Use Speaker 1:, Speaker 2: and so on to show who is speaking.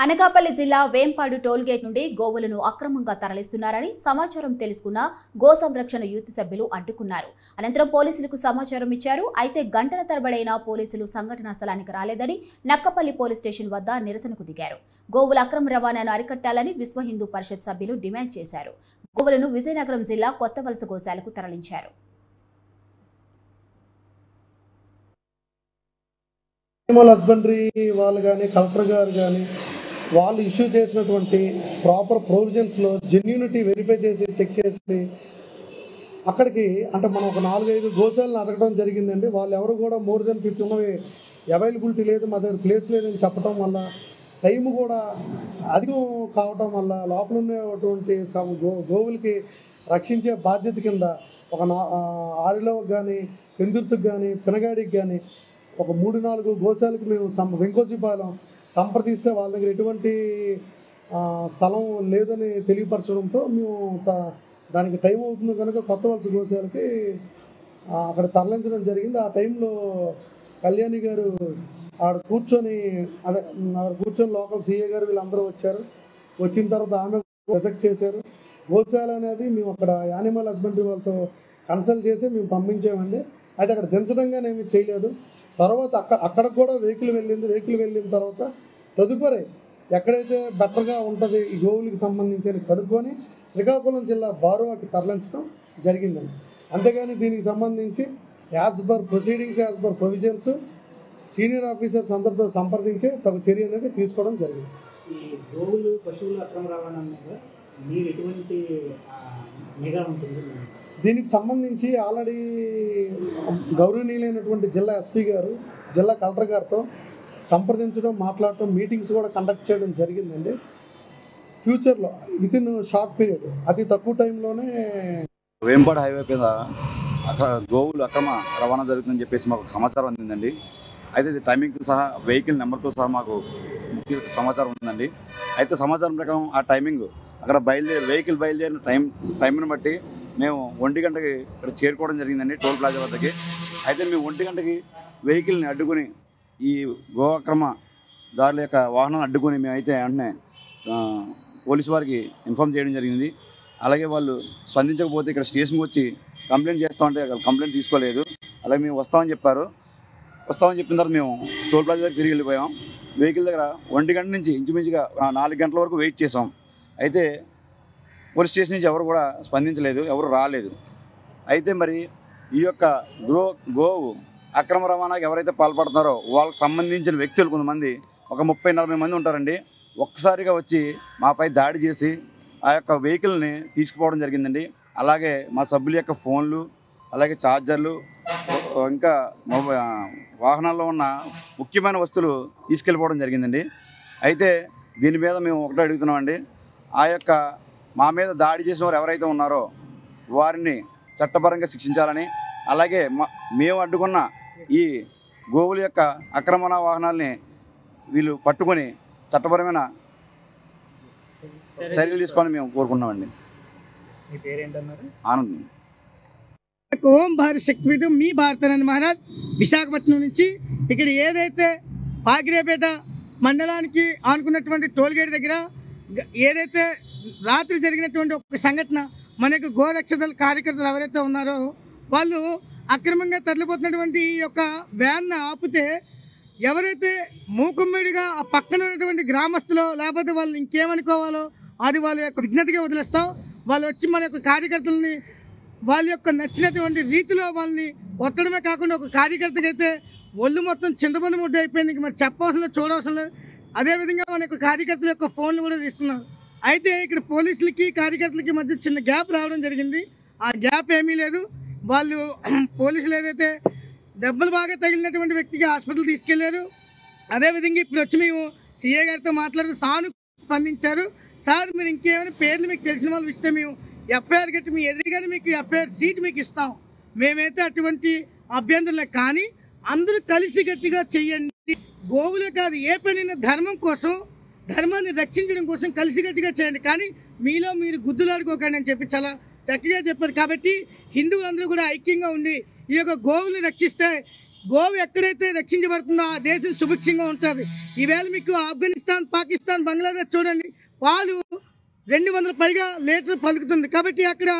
Speaker 1: అనకాపల్లి జిల్లా వేంపాడు టోల్గేట్ నుండి గోవులను అక్రమంగా తరలిస్తున్నారని సమాచారం తెలుసుకున్న గో సంరక్షణ యూత్ సభ్యులు అడ్డుకున్నారు. అనంతరం పోలీసులకు సమాచారం ఇచ్చారు. అయితే గంటల తరబడైన పోలీసులు సంఘటనా స్థలానికి రాలేదని నక్కపల్లి పోలీస్ స్టేషన్ వద్ద నిరసనకు దిగారు. గోవుల అక్రమ రవాణాను అరికట్టాలని విశ్వ హిందూ పరిషత్ సభ్యులు డిమాండ్ చేశారు. గోవులను విజయనగరం జిల్లా కొత్తవలస గోశాలకు తరలించారు.
Speaker 2: హస్బెండరీ వాళ్ళు కానీ కలెక్టర్ గారు కానీ వాళ్ళు ఇష్యూ చేసినటువంటి ప్రాపర్ ప్రొవిజన్స్లో జెన్యూనిటీ వెరిఫై చేసి చెక్ చేసి అక్కడికి అంటే మనం ఒక 4-5 గోశాలను అడగడం జరిగిందండి. వాళ్ళు ఎవరు కూడా మోర్ దెన్ 50 ఉన్నవి అవైలబిలిటీ లేదు, మా దగ్గర ప్లేస్ లేదని చెప్పడం వల్ల టైం కూడా అధికం కావటం వల్ల లోపల ఉన్నటువంటి గోవులకి రక్షించే బాధ్యత కింద ఒక ఆరిలోకి కానీ పెందుర్తికి కానీ పినగాడికి కానీ ఒక 3-4 గోశాలకు మేము వెంకోజీపాలెం సంప్రదిస్తే వాళ్ళ దగ్గర ఎటువంటి స్థలం లేదని తెలియపరచడంతో మేము దానికి టైం అవుతుంది కనుక కొత్తవలస గోశాలకి అక్కడ తరలించడం జరిగింది. ఆ టైంలో కళ్యాణి గారు ఆడ కూర్చొని లోకల్ సీఏ గారు వీళ్ళందరూ వచ్చారు. వచ్చిన తర్వాత ఆమె రిజెక్ట్ చేశారు. గోశాల అనేది మేము అక్కడ యానిమల్ హస్బెండరీ వాళ్ళతో కన్సల్ట్ చేసి మేము పంపించామండి. అయితే అక్కడ దించడంగానే ఏమీ చేయలేదు. తర్వాత అక్కడ కూడా వెహికల్ వెళ్ళిన తర్వాత తదుపరి ఎక్కడైతే బెటర్గా ఉంటుంది ఈ గోవులకి సంబంధించి కనుక్కొని శ్రీకాకుళం జిల్లా బారువాకి తరలించడం జరిగిందండి. అంతేగాని దీనికి సంబంధించి as per provisions senior officers అందరితో సంప్రదించి తగు చర్య అనేది తీసుకోవడం జరిగింది.
Speaker 3: ఈ గోవులు పశువుల అక్రమ రవాణా మీద మీరు ఎటువంటి నిఘా ఉంటుంది?
Speaker 2: దీనికి సంబంధించి ఆల్రెడీ గౌరవనీయులైనటువంటి జిల్లా ఎస్పీ గారు జిల్లా కలెక్టర్ గారితో సంప్రదించడం, మాట్లాడటం, మీటింగ్స్ కూడా కండక్ట్ చేయడం జరిగిందండి. ఫ్యూచర్లో వితిన్ షార్ట్ పీరియడ్ అతి తక్కువ టైంలోనే
Speaker 4: వేంపాడు హైవే మీద అక్కడ గోవులు అక్రమ రవాణా జరుగుతుందని చెప్పేసి మాకు సమాచారం అందిందండి. అయితే ఇది టైమింగ్తో సహా వెహికల్ నెంబర్తో సహా మాకు ముఖ్య సమాచారం ఉందండి. అయితే సమాచారం ప్రకారం ఆ టైమింగ్ అక్కడ వెహికల్ బయలుదేరిన టైంని బట్టి మేము 1 గంటకి ఇక్కడ చేరుకోవడం జరిగిందండి టోల్ ప్లాజా వద్దకి. అయితే మేము 1 గంటకి వెహికల్ని అడ్డుకుని ఈ గో అక్రమ దారుల యొక్క వాహనాన్ని అడ్డుకుని మేమైతే వెంటనే పోలీసు వారికి ఇన్ఫామ్ చేయడం జరిగింది. అలాగే వాళ్ళు స్పందించకపోతే ఇక్కడ స్టేషన్కి వచ్చి కంప్లైంట్ చేస్తామంటే కంప్లైంట్ తీసుకోలేదు. అలాగే మేము వస్తామని చెప్పిన తర్వాత మేము టోల్ ప్లాజా దగ్గర తిరిగి వెళ్ళిపోయాం. వెహికల్ దగ్గర 1 గంట నుంచి ఇంచుమించుగా 4 గంటల వరకు వెయిట్ చేసాం. అయితే పోలీస్ స్టేషన్ నుంచి ఎవరు కూడా స్పందించలేదు, ఎవరు రాలేదు. అయితే మరి ఈ యొక్క గోవు అక్రమ రవాణాకి ఎవరైతే పాల్పడుతున్నారో వాళ్ళకి సంబంధించిన వ్యక్తులు కొంతమంది ఒక 30-40 మంది ఉంటారండి. ఒక్కసారిగా వచ్చి మాపై దాడి చేసి ఆ యొక్క వెహికల్ని తీసుకుపోవడం జరిగిందండి. అలాగే మా సభ్యుల యొక్క ఫోన్లు, అలాగే ఛార్జర్లు, ఇంకా వాహనాల్లో ఉన్న ముఖ్యమైన వస్తువులు తీసుకెళ్ళిపోవడం జరిగిందండి. అయితే దీని మీద మేము ఒకటే అడుగుతున్నామండి, ఆ యొక్క మా మీద దాడి చేసిన వారు ఎవరైతే ఉన్నారో వారిని చట్టపరంగా శిక్షించాలని, అలాగే మేము అడ్డుకున్న ఈ గోవుల యొక్క అక్రమణ వాహనాల్ని వీళ్ళు పట్టుకొని చట్టపరమైన చర్యలు తీసుకోవాలని మేము కోరుకున్నామండి.
Speaker 3: మీ పేరేంటన్నారు?
Speaker 4: ఆనంద్.
Speaker 5: ఓం భారత్ శక్తిపీఠం మీ భారతానంద మహారాజ్ విశాఖపట్నం నుంచి ఇక్కడ ఏదైతే పాకిరేపేట మండలానికి ఆనుకున్నటువంటి టోల్గేట్ దగ్గర ఏదైతే రాత్రి జరిగినటువంటి ఒక సంఘటన మన యొక్క గోరక్షణ కార్యకర్తలు ఎవరైతే ఉన్నారో వాళ్ళు అక్రమంగా తరలిపోతున్నటువంటి ఈ యొక్క వ్యాన్ను ఆపితే ఎవరైతే మూకుమ్మడిగా ఆ పక్కన ఉన్నటువంటి గ్రామస్తులో లేకపోతే వాళ్ళు ఇంకేమనుకోవాలో అది వాళ్ళ యొక్క విజ్ఞతగా వదిలేస్తాం. వాళ్ళు వచ్చి మన యొక్క కార్యకర్తలని వాళ్ళ యొక్క నచ్చినటువంటి రీతిలో వాళ్ళని కొట్టడమే కాకుండా ఒక కార్యకర్తకి అయితే ఒళ్ళు మొత్తం చింతపండు ముడ్డ అయిపోయింది. మరి చెప్పవలసిన చూడవలసిన లేదు. అదేవిధంగా మన యొక్క కార్యకర్తల యొక్క ఫోన్లు కూడా తీస్తున్నారు. అయితే ఇక్కడ పోలీసులకి కార్యకర్తలకి మధ్య చిన్న గ్యాప్ రావడం జరిగింది. ఆ గ్యాప్ ఏమీ లేదు. వాళ్ళు పోలీసులు ఏదైతే దెబ్బలు బాగా తగిలినటువంటి వ్యక్తికి హాస్పిటల్ తీసుకెళ్లారు. అదేవిధంగా ఇప్పుడు వచ్చి మేము సీఏ గారితో మాట్లాడితే స్పందించారు. సార్ మీరు ఇంకేమైనా పేర్లు మీకు తెలిసిన వాళ్ళు ఇస్తే మేము ఎఫ్ఐఆర్ కట్టి మీ ఎదురుగానే మీకు ఎఫ్ఐఆర్ సీట్ మీకు ఇస్తాం. మేమైతే అటువంటి అభ్యంతరం కానీ అందరూ కలిసి గట్టిగా చెయ్యండి. గోవులే కాదు ఏ పనైనా ధర్మం కోసం, ధర్మాన్ని రక్షించడం కోసం కలిసికట్టుగా చేయండి. కానీ మీలో మీరు గుద్దులాడుకోకండి అని చెప్పి చాలా చక్కగా చెప్పారు. కాబట్టి హిందువులందరూ కూడా ఐక్యంగా ఉండి ఈ యొక్క గోవుల్ని రక్షిస్తే గోవు ఎక్కడైతే రక్షించబడుతుందో ఆ దేశం సుభిక్షంగా ఉంటుంది. ఈవేళ మీకు ఆఫ్ఘనిస్తాన్, పాకిస్తాన్, బంగ్లాదేశ్ చూడండి, పాలు 200 పైగా లీటర్ పలుకుతుంది. కాబట్టి అక్కడ